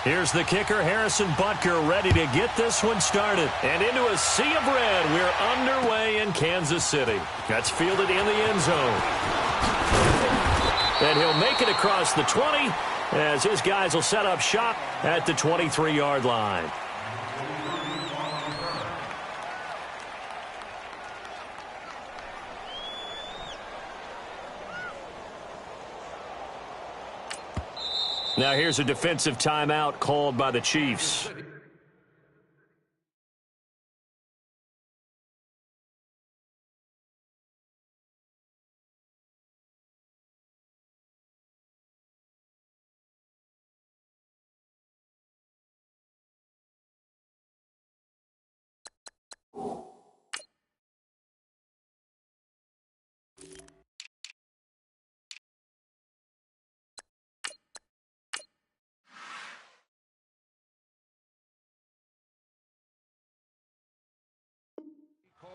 Here's the kicker, Harrison Butker, ready to get this one started. And into a sea of red, we're underway in Kansas City. That's fielded in the end zone. And he'll make it across the 20 as his guys will set up shop at the 23-yard line. Now here's a defensive timeout called by the Chiefs.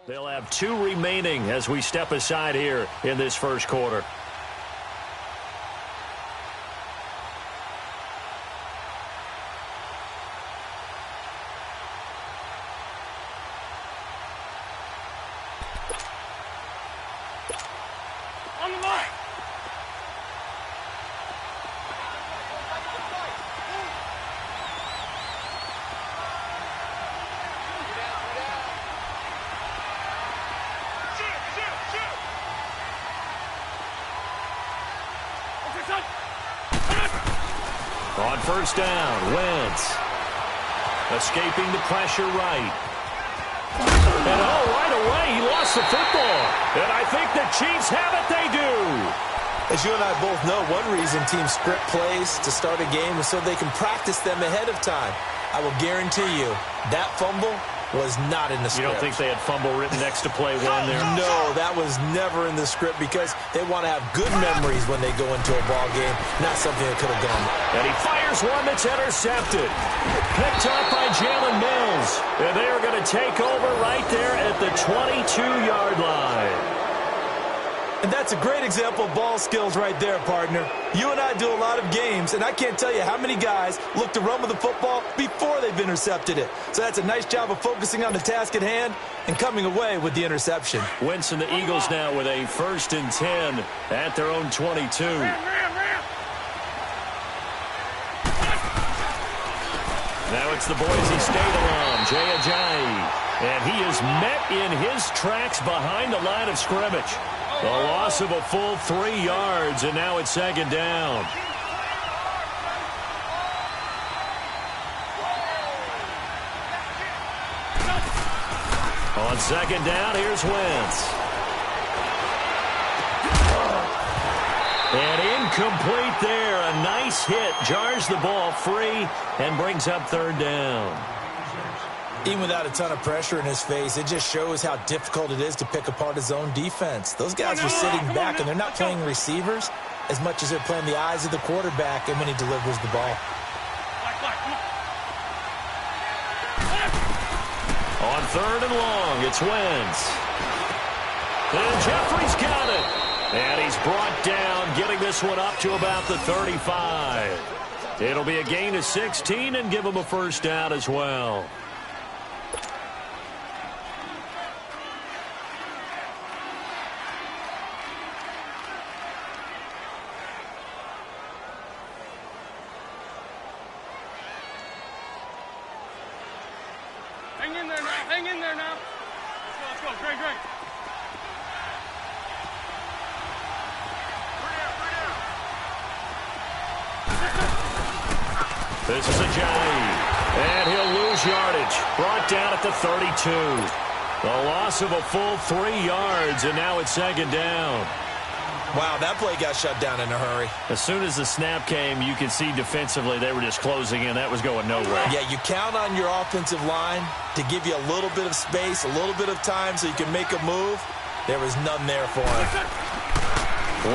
They'll have 2 remaining as we step aside here in this first quarter. On the line. On first down, Wentz. Escaping the pressure right. And right away, he lost the football. And I think the Chiefs have it, they do. As you and I both know, one reason teams script plays to start a game is so they can practice them ahead of time. I will guarantee you, that fumble was not in the script. You don't think they had fumble written next to play one there? No, that was never in the script because they want to have good memories when they go into a ball game, not something that could have gone. And he fires one that's intercepted. Picked up by Jalen Mills. And they are going to take over right there at the 22-yard line. And that's a great example of ball skills right there, partner. You and I do a lot of games, and I can't tell you how many guys look to run with the football before they've intercepted it. So that's a nice job of focusing on the task at hand and coming away with the interception. Wentz and the Eagles now with a 1st and 10 at their own 22. Now it's the Boise State alum, Jay Ajayi. And he is met in his tracks behind the line of scrimmage. A loss of a full 3 yards, and now it's 2nd down. On 2nd down, here's Wentz. And incomplete there. A nice hit. Jars the ball free and brings up 3rd down. Even without a ton of pressure in his face, it just shows how difficult it is to pick apart his own defense. Those guys are sitting back, and they're not playing receivers as much as they're playing the eyes of the quarterback and when he delivers the ball. On 3rd and long, it's Wentz. And Jeffrey's got it. And he's brought down, getting this one up to about the 35. It'll be a gain of 16 and give him a 1st down as well. Hang in there now. Hang in there now. Let's go. Greg. This is Ajayi. And he'll lose yardage. Brought down at the 32. A loss of a full 3 yards, and now it's 2nd down. Wow, that play got shut down in a hurry. As soon as the snap came, you could see defensively they were just closing in. That was going nowhere. Yeah, you count on your offensive line to give you a little bit of space, a little bit of time so you can make a move. There was none there for him.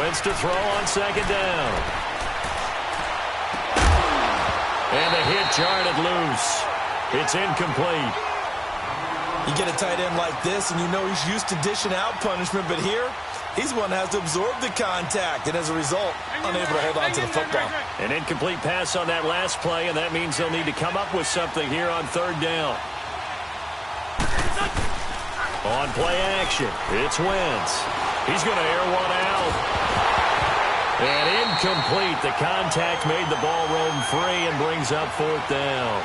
Wentz to throw on 2nd down. And the hit jarred it loose. It's incomplete. You get a tight end like this, and you know he's used to dishing out punishment, but here, he's the one that has to absorb the contact, and as a result, unable to hold on to the football. An incomplete pass on that last play, and that means they'll need to come up with something here on third down. On play action, it's Wentz. He's going to air one out. And incomplete. The contact made the ball roam free and brings up fourth down.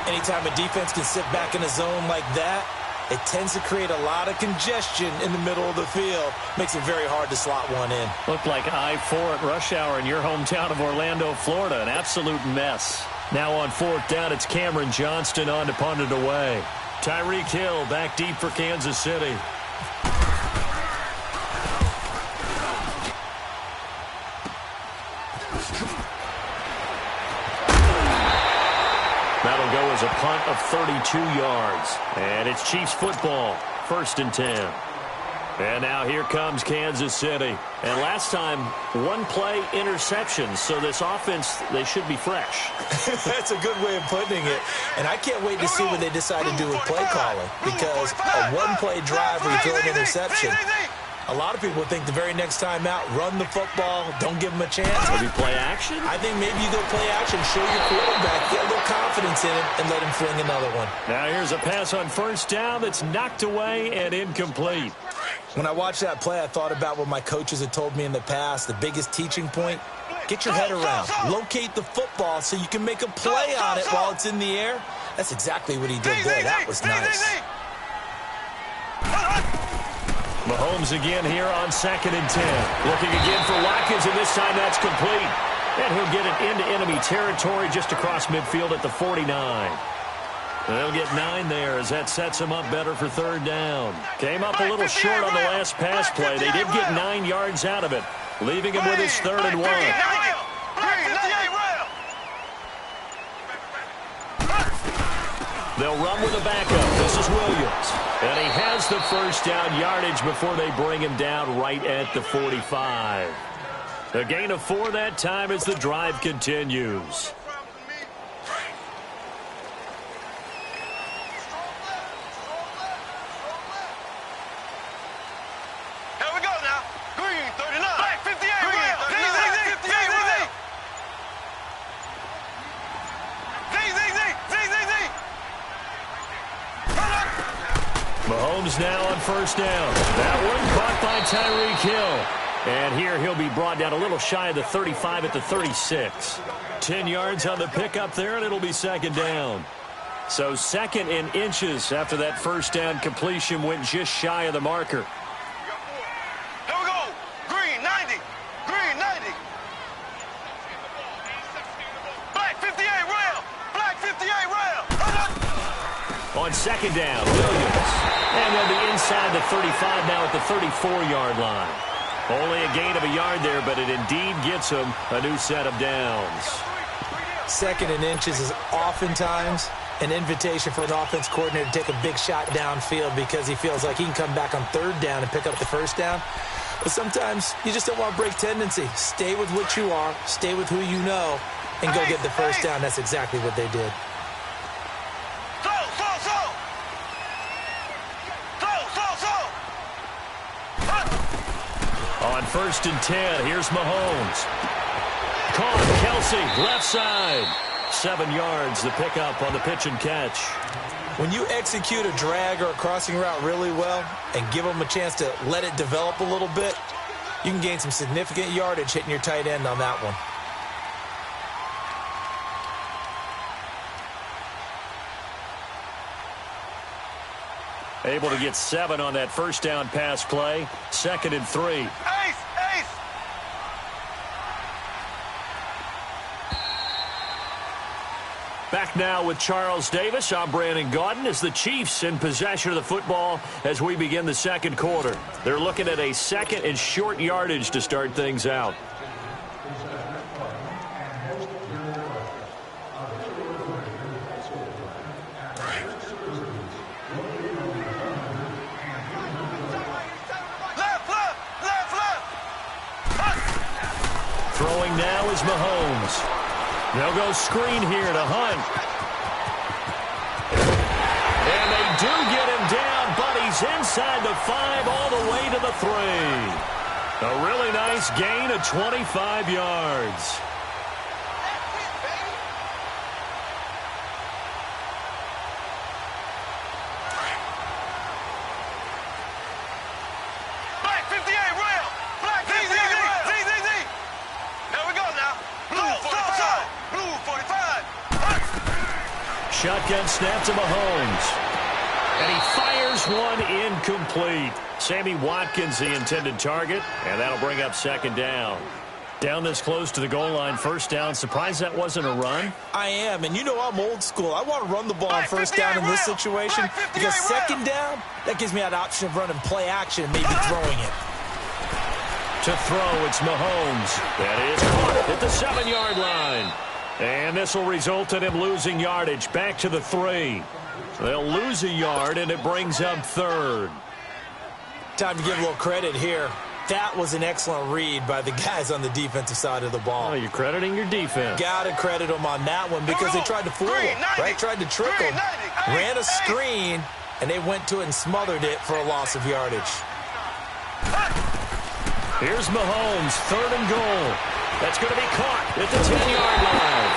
Anytime a defense can sit back in a zone like that, it tends to create a lot of congestion in the middle of the field. Makes it very hard to slot one in. Looked like I-4 at rush hour in your hometown of Orlando, Florida. An absolute mess. Now on fourth down, it's Cameron Johnston on to punt it away. Tyreek Hill back deep for Kansas City. That'll go as a punt of 32 yards. And it's Chiefs football, 1st and 10. And now here comes Kansas City. And last time, one play interceptions. So this offense, they should be fresh. That's a good way of putting it. And I can't wait to see what they decide to do with play calling. Because a one-play drive where you throw an interception, a lot of people think the very next time out, run the football, don't give them a chance. Maybe play action? I think maybe you go play action, show your quarterback, get a little confidence in him, and let him fling another one. Now here's a pass on first down that's knocked away and incomplete. When I watched that play, I thought about what my coaches had told me in the past. The biggest teaching point, get your head around. Locate the football so you can make a play on it while it's in the air. That's exactly what he did there. That was nice. Mahomes again here on 2nd and 10. Looking again for Watkins, and this time that's complete. And he'll get it into enemy territory just across midfield at the 49. They'll get 9 there as that sets him up better for third down. Came up a little short on the last pass play. They did get 9 yards out of it, leaving him with his 3rd and 1. They'll run with a backup. This is Williams. And he has the first down yardage before they bring him down right at the 45. A gain of 4 that time as the drive continues. Here we go now. Green, 39. Black, 58. Green, 39. 58. Mahomes now on first down. That one caught by Tyreek Hill. And here he'll be brought down a little shy of the 35 at the 36. 10 yards on the pickup there, and it'll be 2nd down. So 2nd in inches after that first down completion went just shy of the marker. Here we go. Green, 90. Green, 90. Black, 58 rail. Black, 58 rail. On 2nd down, Williams. And they'll be inside the 35 now at the 34-yard line. Only a gain of a yard there, but it indeed gets them a new set of downs. 2nd in inches is oftentimes an invitation for an offense coordinator to take a big shot downfield because he feels like he can come back on 3rd down and pick up the first down. But sometimes you just don't want to break tendency. Stay with what you are, stay with who you know, and go get the first down. That's exactly what they did. On 1st and 10, here's Mahomes. Caught, Kelsey, left side. 7 yards, the pickup on the pitch and catch. When you execute a drag or a crossing route really well and give them a chance to let it develop a little bit, you can gain some significant yardage hitting your tight end on that one. Able to get 7 on that first down pass play. 2nd and 3. Ace! Back now with Charles Davis. I'm Brandon Gaudin as the Chiefs in possession of the football as we begin the 2nd quarter. They're looking at a 2nd and short yardage to start things out. Throwing now is Mahomes. They'll go screen here to Hunt. And they do get him down, but he's inside the 5 all the way to the 3. A really nice gain of 25 yards. Black 58, rail. Black 58, rail. Z. There we go now. Blue 45. Blue 45. Shotgun snap to Mahomes. And he fires one incomplete. Sammy Watkins, the intended target, and that'll bring up second down. Down this close to the goal line, first down. Surprised that wasn't a run? I am, and you know I'm old school. I want to run the ball on first down in this situation because second down, that gives me that option of running play action and maybe throwing it. To throw, it's Mahomes. That is caught at the 7-yard line. And this will result in him losing yardage back to the 3. They'll lose a yard, and it brings up third. Time to give a little credit here. That was an excellent read by the guys on the defensive side of the ball. Oh, you're crediting your defense. Got to credit them on that one because they tried to fool him, right? Tried to trick him. Ran a screen, and they went to it and smothered it for a loss of yardage. Here's Mahomes, 3rd and goal. That's going to be caught at the 10-yard line.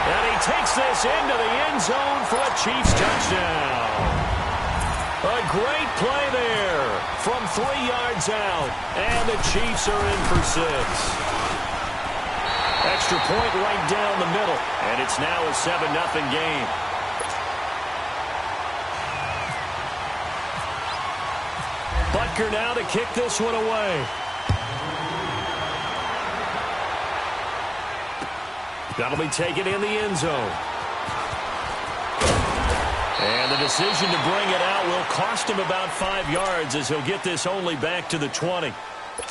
And he takes this into the end zone for a Chiefs touchdown. A great play there from 3 yards out. And the Chiefs are in for 6. Extra point right down the middle. And it's now a 7-0 game. Butker now to kick this one away. That'll be taken in the end zone. And the decision to bring it out will cost him about 5 yards as he'll get this only back to the 20.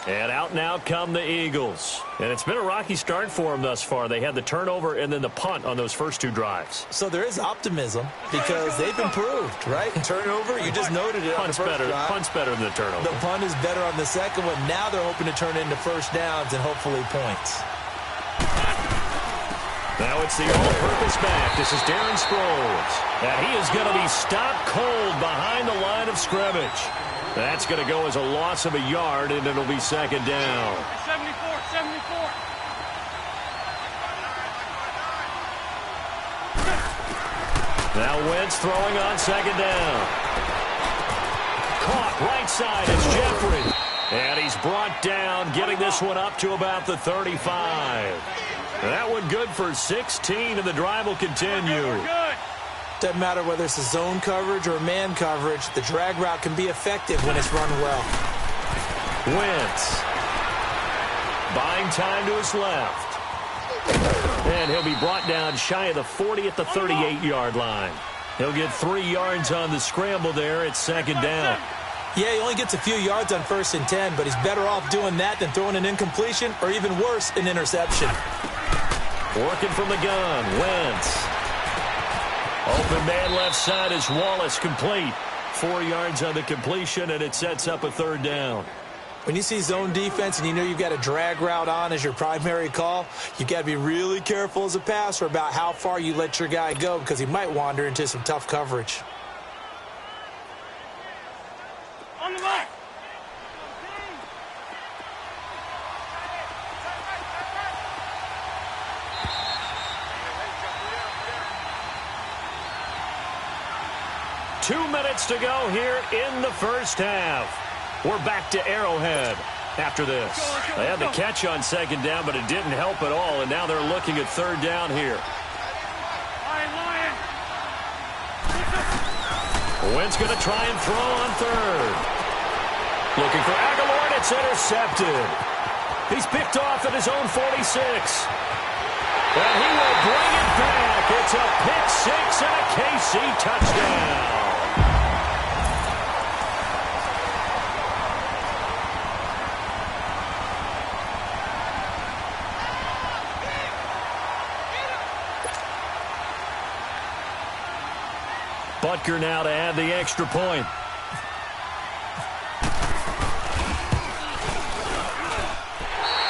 And out now come the Eagles. And it's been a rocky start for them thus far. They had the turnover and then the punt on those first 2 drives. So there is optimism because they've improved, right? Turnover, you just noted it on the first drive. Punt's better than the turnover. The punt is better on the second one. Now they're hoping to turn it into first downs and hopefully points. Now it's the all-purpose back. This is Darren Sproles. And he is going to be stopped cold behind the line of scrimmage. That's going to go as a loss of a yard, and it'll be second down. 74. Now Wentz throwing on second down. Caught right side is Jeffrey. And he's brought down, getting this one up to about the 35. That one good for 16, and the drive will continue. Doesn't matter whether it's a zone coverage or man coverage, the drag route can be effective when it's run well. Wentz. Buying time to his left. And he'll be brought down shy of the 40 at the 38-yard line. He'll get 3 yards on the scramble there at second down. Yeah, he only gets a few yards on 1st and 10, but he's better off doing that than throwing an incompletion or even worse, an interception. Working from the gun, Wentz. Open man left side is Wallace, complete. 4 yards on the completion, and it sets up a 3rd down. When you see zone defense and you know you've got a drag route on as your primary call, you've got to be really careful as a passer about how far you let your guy go because he might wander into some tough coverage. On the line. Two minutes to go here in the first half. We're back to Arrowhead after this. They had the catch on second down, but it didn't help at all, and now they're looking at 3rd down here. Wentz going to try and throw on 3rd. Looking for Aguilar, and it's intercepted. He's picked off at his own 46. And he will bring it back. It's a pick 6 and a KC touchdown. Butker now to add the extra point.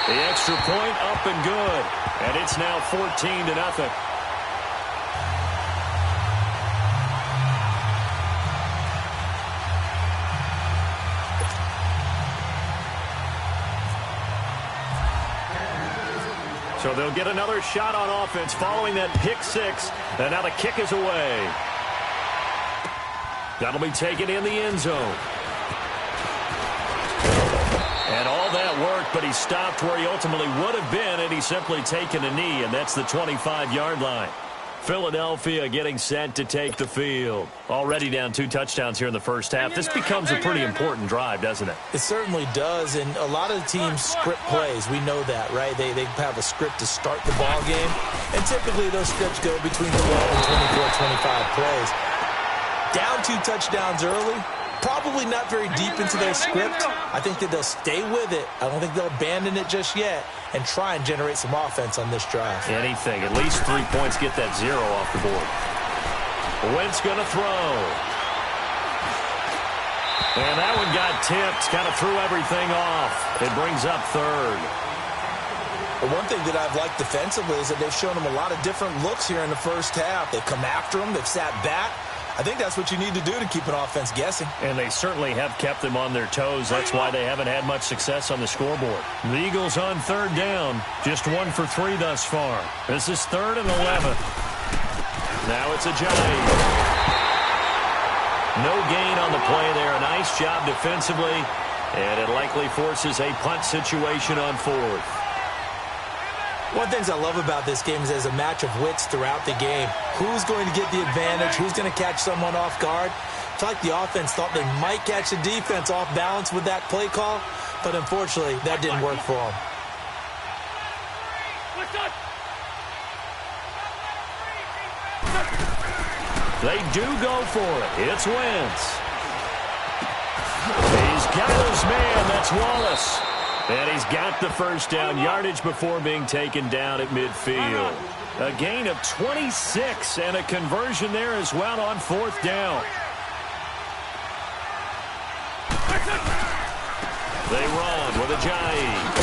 The extra point up and good. And it's now 14-0. So they'll get another shot on offense following that pick six. And now the kick is away. That'll be taken in the end zone. And all that worked, but he stopped where he ultimately would have been, and he's simply taken a knee, and that's the 25-yard line. Philadelphia getting set to take the field. Already down 2 touchdowns here in the first half. This becomes a pretty important drive, doesn't it? It certainly does, and a lot of the teams script plays. We know that, right? They have a script to start the ball game, and typically those scripts go between 12 and 24, 25 plays. Down 2 touchdowns early, probably not very deep into their script. I think that they'll stay with it. I don't think they'll abandon it just yet and try and generate some offense on this drive. Anything. At least 3 points, get that 0 off the board. Wentz going to throw. And that one got tipped. Kind of threw everything off. It brings up 3rd. But one thing that I've liked defensively is that they've shown them a lot of different looks here in the first half. They've come after them. They've sat back. I think that's what you need to do to keep an offense guessing. And they certainly have kept them on their toes. That's why they haven't had much success on the scoreboard. The Eagles on 3rd down. Just 1 for 3 thus far. This is 3rd and 11. Now it's a Giant. No gain on the play there. A nice job defensively. And it likely forces a punt situation on 4th. One of the things I love about this game is there's a match of wits throughout the game. Who's going to get the advantage? Who's going to catch someone off guard? It's like the offense thought they might catch the defense off balance with that play call, but unfortunately, that didn't work for them. They do go for it. It's Wentz. He's got his man. That's Wallace. And he's got the first down yardage before being taken down at midfield. A gain of 26 and a conversion there as well on 4th down. They run with a Giant.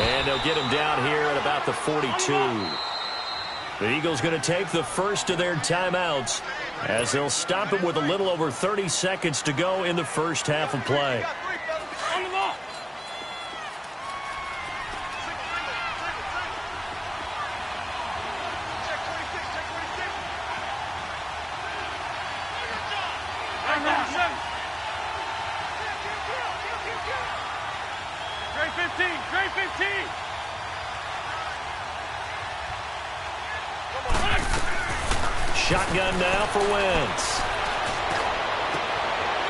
And they'll get him down here at about the 42. The Eagles going to take the first of their timeouts as they'll stop it with a little over 30 seconds to go in the first half of play. Shotgun now for Wentz.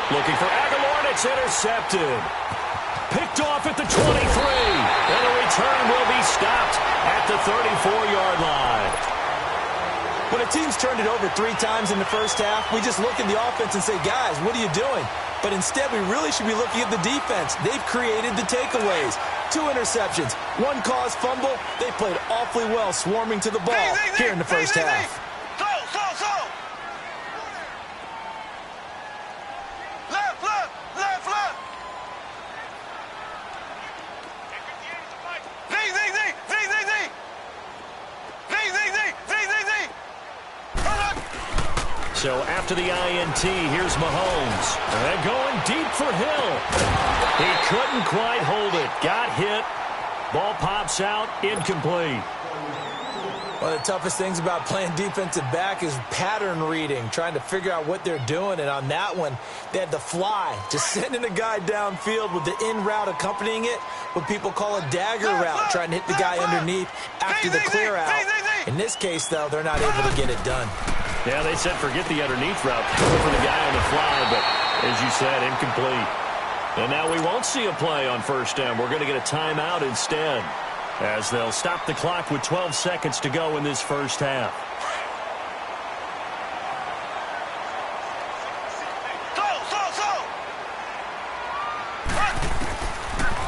Looking for Aguilar, and it's intercepted. Picked off at the 23. And a return will be stopped at the 34-yard line. When a team's turned it over 3 times in the first half, we just look at the offense and say, guys, what are you doing? But instead, we really should be looking at the defense. They've created the takeaways. 2 interceptions, 1 caused fumble. They played awfully well swarming to the ball here in the first half. So after the INT, here's Mahomes. And going deep for Hill. He couldn't quite hold it. Got hit. Ball pops out. Incomplete. One of the toughest things about playing defensive back is pattern reading, trying to figure out what they're doing. And on that one, they had the fly, just sending a guy downfield with the in route accompanying it, what people call a dagger route, trying to hit the guy underneath after the clear out. In this case, though, they're not able to get it done. Yeah, they said forget the underneath route, go for the guy on the fly, but as you said, incomplete. And now we won't see a play on first down. We're going to get a timeout instead, as they'll stop the clock with 12 seconds to go in this first half.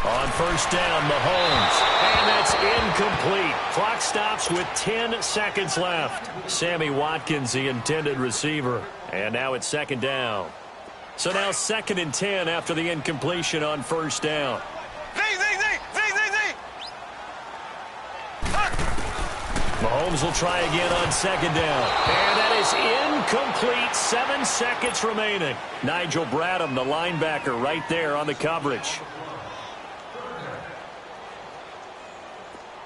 On first down, Mahomes. And that's incomplete. Clock stops with 10 seconds left. Sammy Watkins, the intended receiver. And now it's second down. So now 2nd and 10 after the incompletion on first down. Mahomes will try again on second down. And that is incomplete. 7 seconds remaining. Nigel Bradham, the linebacker, right there on the coverage.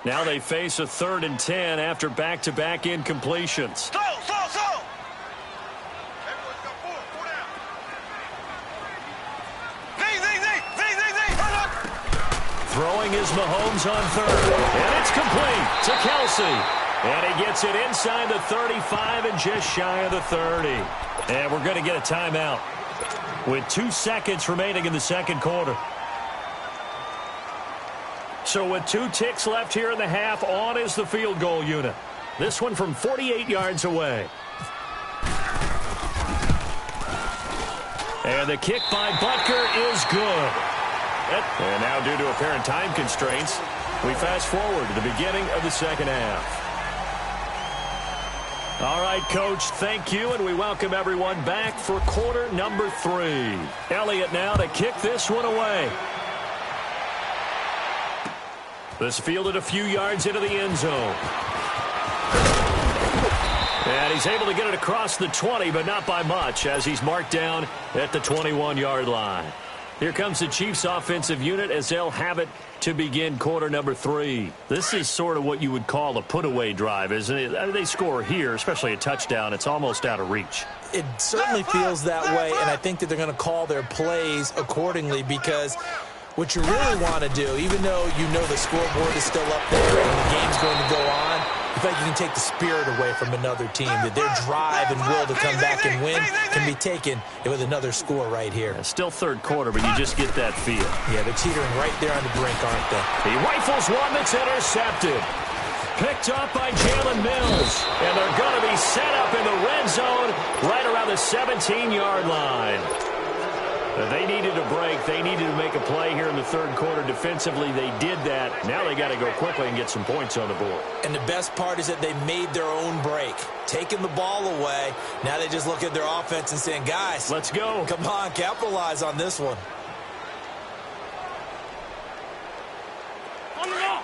Now they face a 3rd and 10 after back-to-back incompletions. Slow. Everyone's got four down. Throwing is Mahomes on 3rd. And it's complete to Kelsey. And he gets it inside the 35 and just shy of the 30. And we're going to get a timeout with 2 seconds remaining in the second quarter. So with 2 ticks left here in the half, on is the field goal unit. This one from 48 yards away. And the kick by Butker is good. And now due to apparent time constraints, we fast forward to the beginning of the second half. All right, Coach, thank you, and we welcome everyone back for quarter number 3. Elliott now to kick this one away. This fielded a few yards into the end zone. And he's able to get it across the 20, but not by much, as he's marked down at the 21-yard line. Here comes the Chiefs offensive unit as they'll have it to begin quarter number 3. This is sort of what you would call a put-away drive, isn't it? I mean, they score here, especially a touchdown. It's almost out of reach. It certainly feels that way, and I think that they're going to call their plays accordingly, because what you really want to do, even though you know the scoreboard is still up there and the game's going to go on, I feel like you can take the spirit away from another team, that their drive and will to come back and win can be taken with another score right here. It's still third quarter, but you just get that feel. Yeah, they're teetering right there on the brink, aren't they? He rifles one that's intercepted. Picked up by Jalen Mills. And they're going to be set up in the red zone right around the 17-yard line. They needed a break. They needed to make a play here in the third quarter. Defensively, they did that. Now they got to go quickly and get some points on the board. And the best part is that they made their own break, taking the ball away. Now they just look at their offense and saying, guys, let's go. Come on, capitalize on this one. On the ball.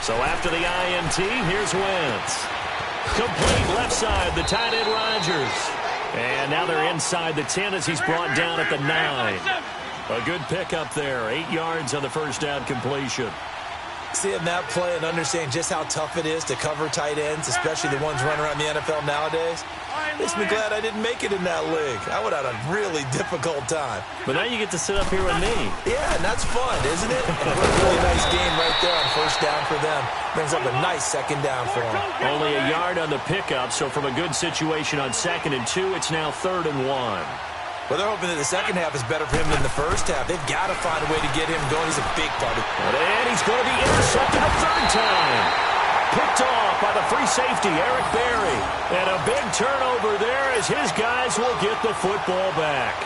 So after the INT, here's Wentz. Complete left side, the tight end Rodgers. And now they're inside the 10 as he's brought down at the 9. A good pickup there, 8 yards on the first down completion. Seeing that play and understanding just how tough it is to cover tight ends, especially the ones running around the NFL nowadays, makes me glad I didn't make it in that league. I would have had a really difficult time. But now you get to sit up here with me. Yeah, and that's fun, isn't it? What a really nice game right there on first down for them. Brings up a nice second down for them. Only a yard on the pickup, so from a good situation on 2nd and 2, it's now 3rd and 1. Well, they're hoping that the second half is better for him than the first half. They've got to find a way to get him going. He's a big part of it. And he's going to be intercepted a 3rd time. Picked off by the free safety, Eric Berry. And a big turnover there as his guys will get the football back.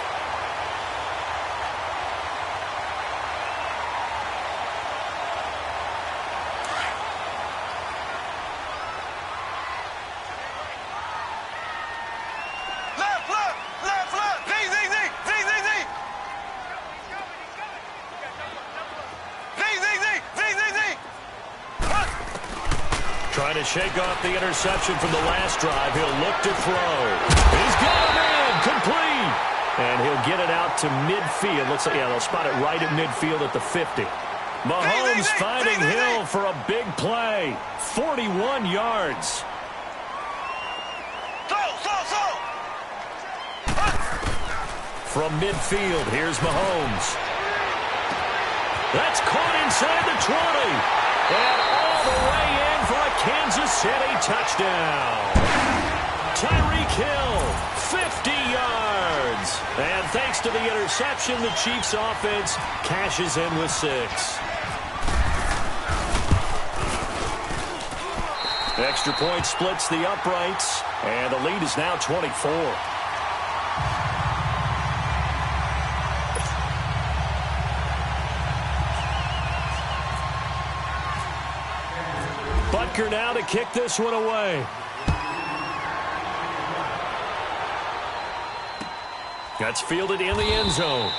Trying to shake off the interception from the last drive. He'll look to throw. He's got him in. Complete. And he'll get it out to midfield. Looks like, yeah, they'll spot it right at midfield at the 50. Mahomes finding Hill for a big play. 41 yards. From midfield, here's Mahomes. That's caught inside the 20. And all the way in for a Kansas City touchdown. Tyreek Hill, 50 yards. And thanks to the interception, the Chiefs offense cashes in with 6. Extra point splits the uprights, and the lead is now 24. Butker now to kick this one away. That's fielded in the end zone.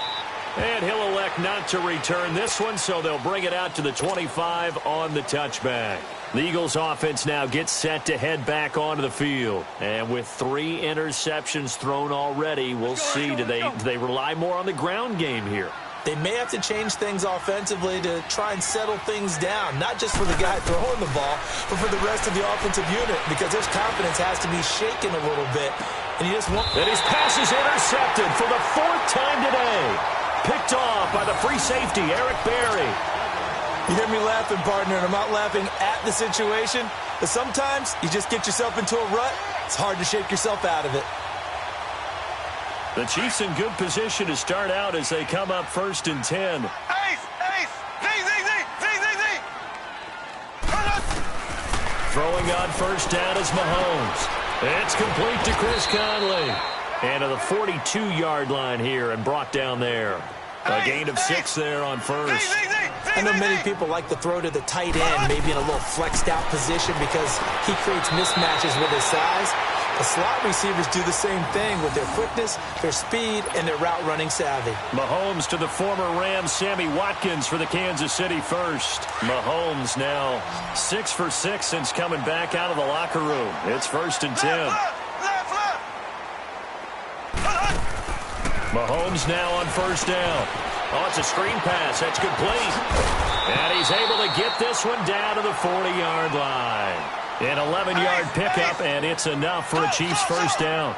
And he'll elect not to return this one, so they'll bring it out to the 25 on the touchback. The Eagles offense now gets set to head back onto the field. And with 3 interceptions thrown already, we'll see, do they rely more on the ground game here? They may have to change things offensively to try and settle things down, not just for the guy throwing the ball, but for the rest of the offensive unit, because his confidence has to be shaken a little bit. And he just won't. And his pass is intercepted for the 4th time today. Picked off by the free safety, Eric Berry. You hear me laughing, partner, and I'm not laughing at the situation, but sometimes you just get yourself into a rut. It's hard to shake yourself out of it. The Chiefs in good position to start out as they come up 1st and 10. Ace! Z! Throwing on 1st down is Mahomes. It's complete to Chris Conley. And to the 42-yard line here and brought down there. A gain of 6 there on 1st. I know many people like to throw to the tight end, maybe in a little flexed out position because he creates mismatches with his size. The slot receivers do the same thing with their quickness, their speed, and their route running savvy. Mahomes to the former Rams, Sammy Watkins for the Kansas City first. Mahomes now 6 for 6 since coming back out of the locker room. It's 1st and 10. Mahomes now on 1st down. Oh, it's a screen pass. That's complete. And he's able to get this one down to the 40-yard line. An 11-yard pickup, and it's enough for a Chiefs 1st down.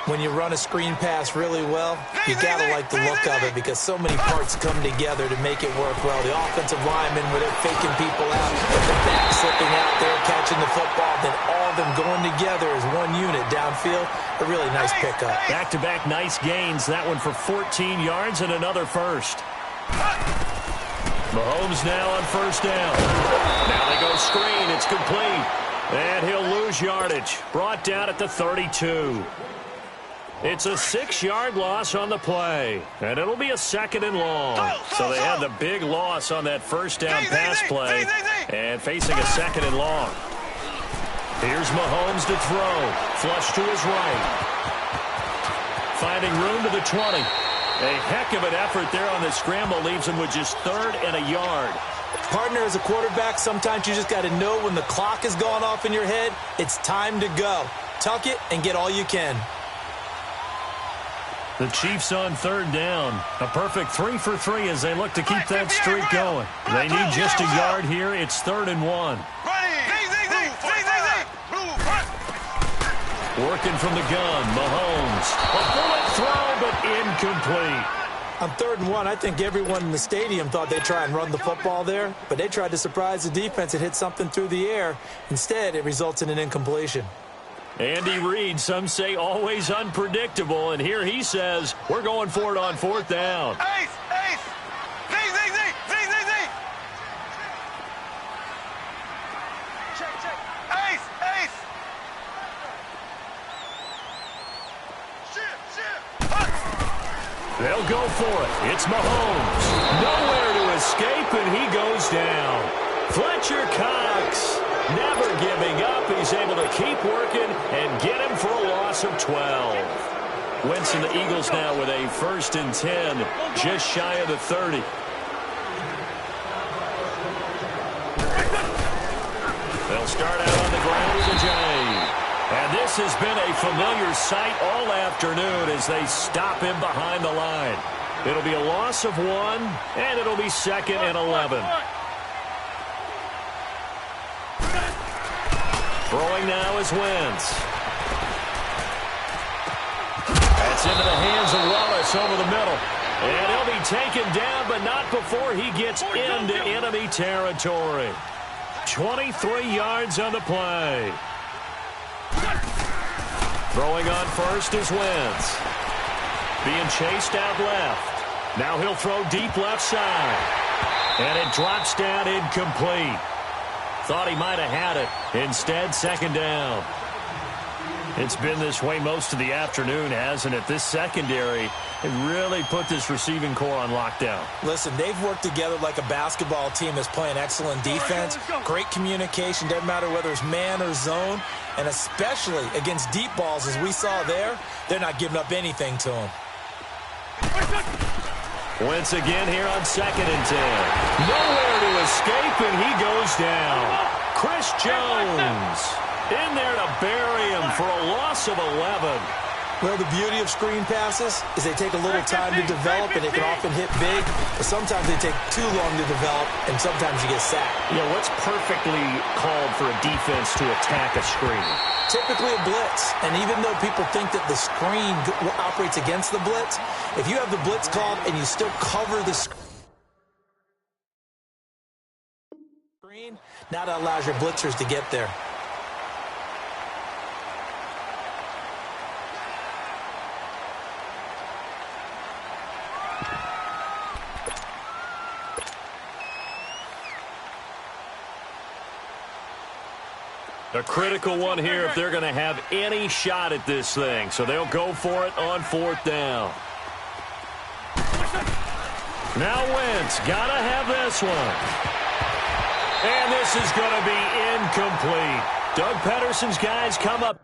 When you run a screen pass really well, you got to like the look of it because so many parts come together to make it work well. The offensive linemen, where they're faking people out, the back slipping out there, catching the football, then all of them going together as one unit downfield. A really nice pickup. Back-to-back nice gains. That one for 14 yards and another 1st. Mahomes now on 1st down. Now they go screen. It's complete. And he'll lose yardage. Brought down at the 32. It's a 6-yard loss on the play. And it'll be a 2nd and long. So they had the big loss on that 1st down pass play. And facing a 2nd and long. Here's Mahomes to throw. Flush to his right. Finding room to the 20. A heck of an effort there on the scramble. Leaves him with just 3rd and a yard. Partner, as a quarterback, sometimes you just got to know when the clock has gone off in your head, it's time to go. Tuck it and get all you can. The Chiefs on 3rd down. A perfect 3 for 3 as they look to keep that streak going. They need just a yard here. It's 3rd and 1. Working from the gun, Mahomes. A bullet throw, but incomplete. On 3rd and 1, I think everyone in the stadium thought they'd try and run the football there, but they tried to surprise the defense and hit something through the air. Instead, it results in an incompletion. Andy Reid, some say always unpredictable, and here he says, we're going for it on 4th down. Ace! They'll go for it. It's Mahomes. Nowhere to escape, and he goes down. Fletcher Cox, never giving up. He's able to keep working and get him for a loss of 12. Wentz and the Eagles now with a 1st and 10, just shy of the 30. They'll start out on the ground with a J. And this has been a familiar sight all afternoon as they stop him behind the line. It'll be a loss of 1, and it'll be 2nd and 11. Throwing now is Wentz. That's into the hands of Wallace over the middle. And he'll be taken down, but not before he gets into enemy territory. 23 yards on the play. Throwing on 1st is Wentz. Being chased out left. Now he'll throw deep left side. And it drops down incomplete. Thought he might have had it. Instead, 2nd down. It's been this way most of the afternoon, hasn't it? This secondary really put this receiving core on lockdown. Listen, they've worked together like a basketball team that's playing excellent defense. Great communication, doesn't matter whether it's man or zone. And especially against deep balls, as we saw there, they're not giving up anything to them. Wentz again here on 2nd and 10. Nowhere to escape, and he goes down. Chris Jones in there to bury him for a loss of 11. Well, the beauty of screen passes is they take a little time to develop, and they can often hit big, but sometimes they take too long to develop, and sometimes you get sacked. Yeah, what's perfectly called for a defense to attack a screen? Typically a blitz, and even though people think that the screen operates against the blitz, if you have the blitz called and you still cover the screen, now that allows your blitzers to get there. A critical one here if they're going to have any shot at this thing. So they'll go for it on 4th down. Now Wentz, got to have this one. And this is going to be incomplete. Doug Pedersen's guys come up.